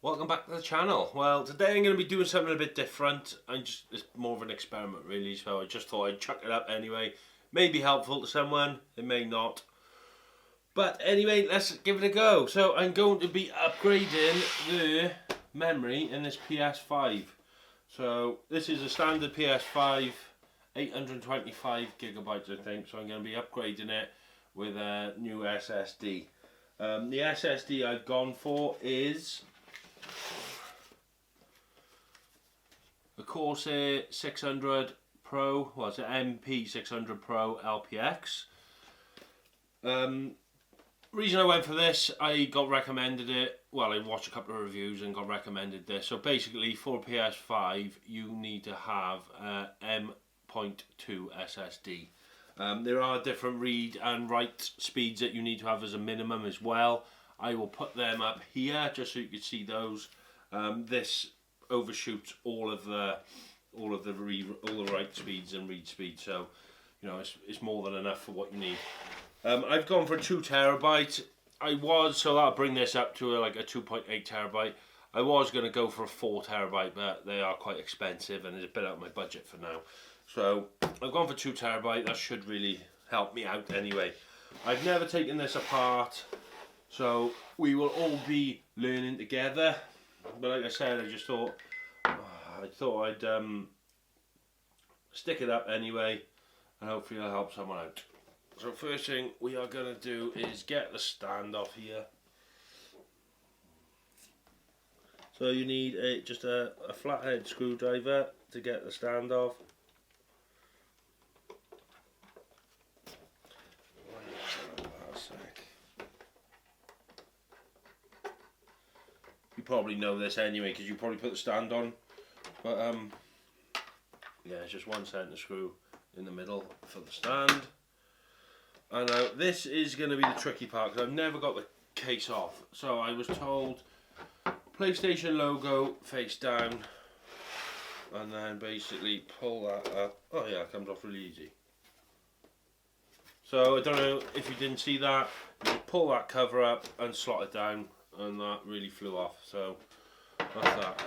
Welcome back to the channel. Well, today I'm going to be doing something a bit different. It's more of an experiment really, so I just thought I'd chuck it up anyway. May be helpful to someone, it may not. But anyway, let's give it a go. So I'm going to be upgrading the memory in this PS5. So this is a standard PS5, 825 gigabytes I think, so I'm going to be upgrading it with a new SSD. The SSD I've gone for is the Corsair 600 Pro, well it's an MP600 Pro LPX. Reason I went for this, I got recommended it, well I watched a couple of reviews and got recommended this. So basically for PS5 you need to have a M.2 SSD. There are different read and write speeds that you need to have as a minimum as well. I will put them up here just so you can see those. This overshoots all the write speeds and read speeds, so you know it's more than enough for what you need. I've gone for 2 terabyte. So that'll bring this up to like a 2.8 terabyte. I was going to go for a 4 terabyte, but they are quite expensive and it's a bit out of my budget for now. So I've gone for 2 terabyte. That should really help me out anyway. I've never taken this apart, so we will all be learning together. But like I said, I just thought I'd stick it up anyway, and hopefully it'll help someone out. So first thing we are going to do is get the stand off here. So you need just a flathead screwdriver to get the stand off. You probably know this anyway because you probably put the stand on, but yeah, it's just 1 center screw in the middle for the stand. And now this is going to be the tricky part because I've never got the case off. So I was told PlayStation logo face down, and then basically pull that up. Oh yeah, it comes off really easy. So I don't know if you didn't see that, you just pull that cover up and slot it down, and that really flew off. So that's that.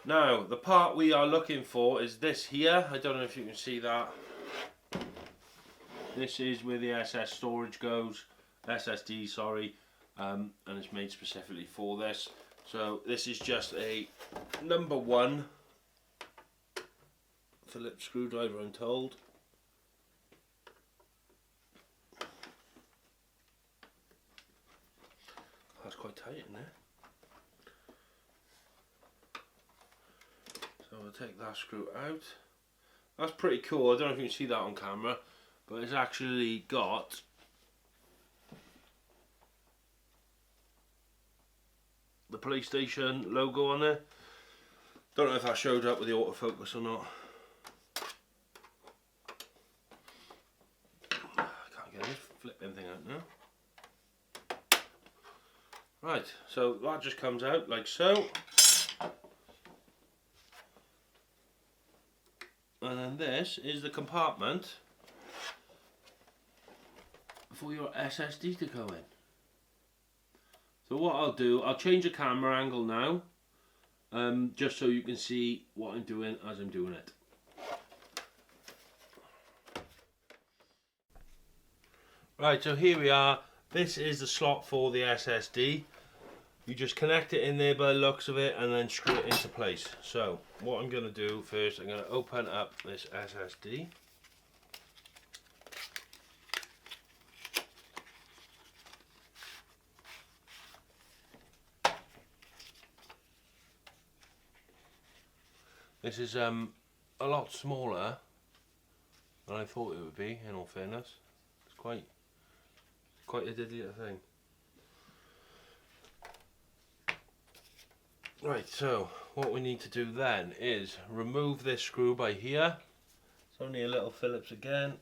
Now the part we are looking for is this here. I don't know if you can see that. This is where the SSD sorry, and it's made specifically for this. So this is just a number 1 Phillips screwdriver, I'm told. That's quite tight in there. So we'll take that screw out. That's pretty cool. I don't know if you can see that on camera, but it's actually got the PlayStation logo on there. Don't know if that showed up with the autofocus or not. I can't get this flipping thing out now. Right, so that just comes out like so. And then this is the compartment for your SSD to go in. So what I'll do, I'll change the camera angle now, just so you can see what I'm doing as I'm doing it. Right, so here we are. This is the slot for the SSD. You just connect it in there by the looks of it and then screw it into place. So what I'm going to do first, I'm going to open up this SSD. This is a lot smaller than I thought it would be, in all fairness. It's quite a diddly little thing. Right, so what we need to do then is remove this screw by here. It's only a little Phillips again.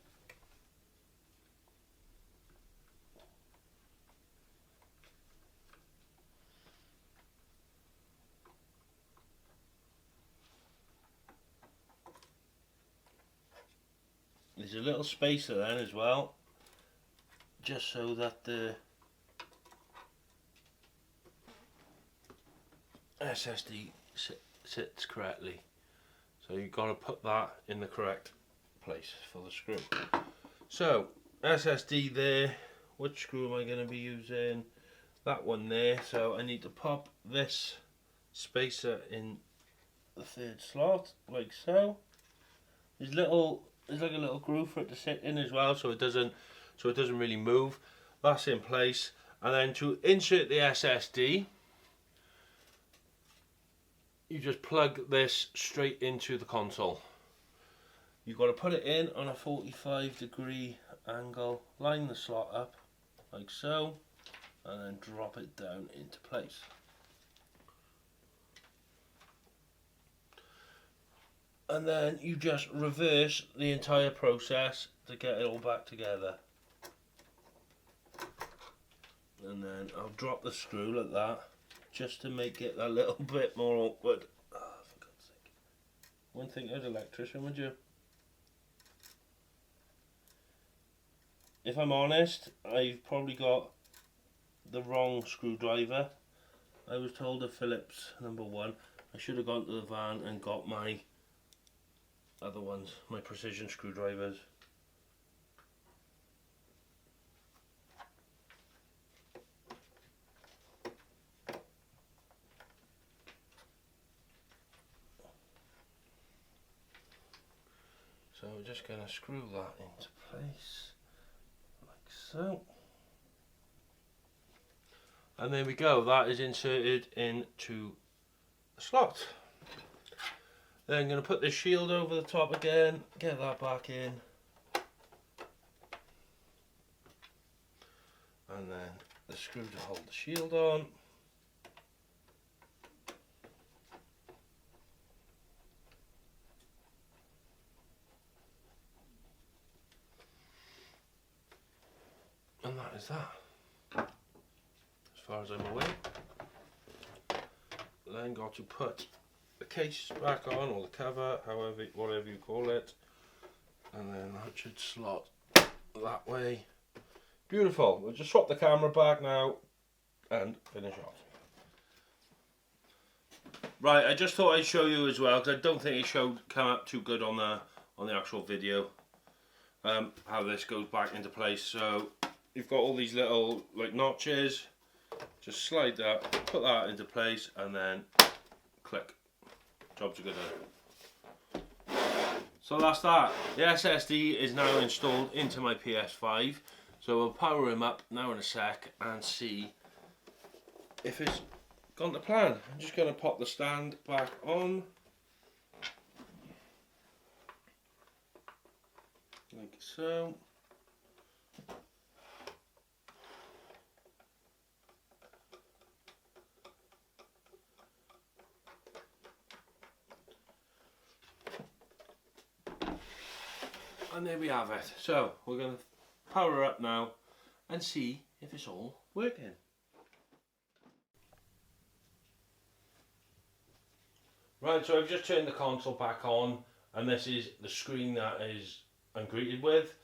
There's a little spacer then as well, just so that the SSD sits correctly. So you've got to put that in the correct place for the screw. So SSD there. Which screw am I going to be using? That one there. So I need to pop this spacer in the third slot, like so. There's like a little groove for it to sit in as well, so it doesn't really move. That's in place. And then to insert the SSD, you just plug this straight into the console. You've got to put it in on a 45-degree angle, line the slot up like so, and then drop it down into place. And then you just reverse the entire process to get it all back together. And then I'll drop the screw like that, just to make it a little bit more awkward. Oh, for God's sake. Wouldn't think I was an electrician, would you? If I'm honest, I've probably got the wrong screwdriver. I was told a Phillips #1. I should have gone to the van and got my other ones, my precision screwdrivers. So we're just going to screw that into place, like so. And there we go, that is inserted into the slot. Then I'm going to put this shield over the top again, get that back in. And then the screw to hold the shield on. And that is that, as far as I'm aware. Then got to put the case back on, or the cover, whatever you call it, and then that should slot that way. Beautiful. We'll just swap the camera back now and finish off. Right, I just thought I'd show you as well, because I don't think it came up too good on the actual video, how this goes back into place. So you've got all these little like notches. Just slide that, put that into place, and then click. Jobs are good done. So that's that. The SSD is now installed into my PS5. So we'll power him up now in a sec and see if it's gone to plan. I'm just going to pop the stand back on. Like so. And there we have it. So we're going to power up now and see if it's all working. Right, so I've just turned the console back on, and this is the screen that I'm greeted with.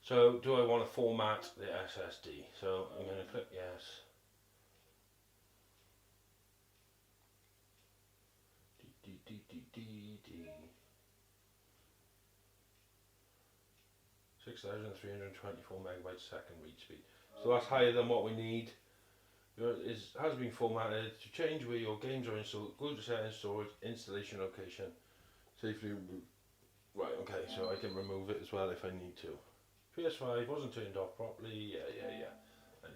So do I want to format the SSD? So I'm going to click yes. 6,324 megabytes a second read speed. So that's higher than what we need. It has been formatted to change where your games are installed. Go to settings, storage, installation location. Safely remove. Right, okay, so I can remove it as well if I need to. PS5 wasn't turned off properly. Yeah. I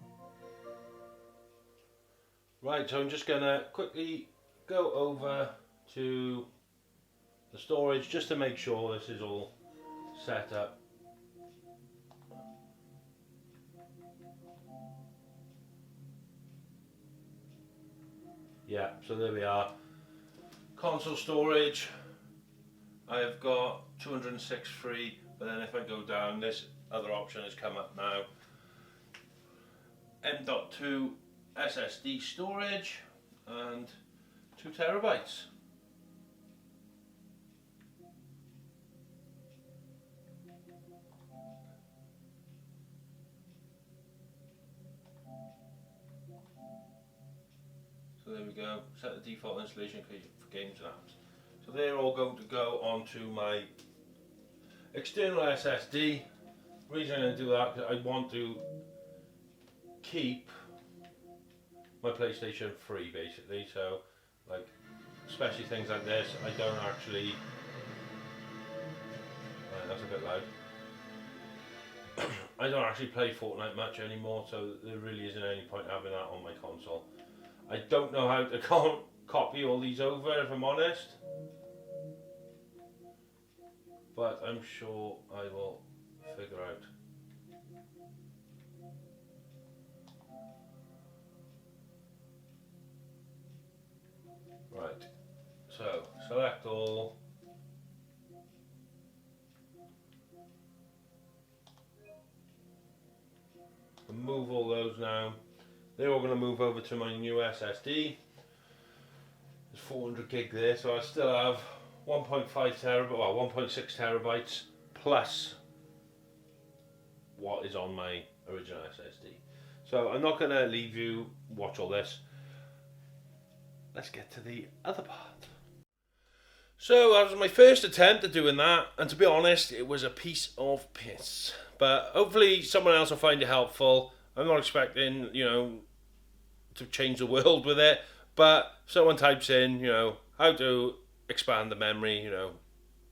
know. Right, so I'm just gonna quickly go over to the storage just to make sure this is all set up. Yeah, so there we are. Console storage, I've got 206 free, but then if I go down, this other option has come up now. M.2 SSD storage and 2 terabytes. know, set the default installation for games and apps. So they're all going to go onto my external SSD. The reason I'm going to do that is I want to keep my PlayStation free, basically. So, like, especially things like this, I don't actually. Right, that's a bit loud. I don't actually play Fortnite much anymore, so there really isn't any point having that on my console. I don't know how to copy all these over, if I'm honest, but I'm sure I will figure out. Right, so select all. And move all those now. They're all going to move over to my new SSD. There's 400 gig there, so I still have 1.5 terabyte, well 1.6 terabytes plus what is on my original SSD. So I'm not going to leave you watch all this. Let's get to the other part. So that was my first attempt at doing that, and to be honest, it was a piece of piss. But hopefully someone else will find it helpful. I'm not expecting, you know, to change the world with it, but someone types in, you know, how to expand the memory, you know,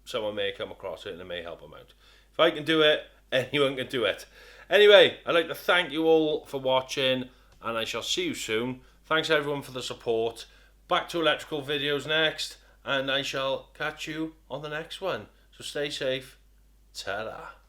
someone may come across it and it may help them out. If I can do it, anyone can do it. Anyway, I'd like to thank you all for watching, and I shall see you soon. Thanks everyone for the support. Back to electrical videos next, and I shall catch you on the next one. So stay safe. Ta-da.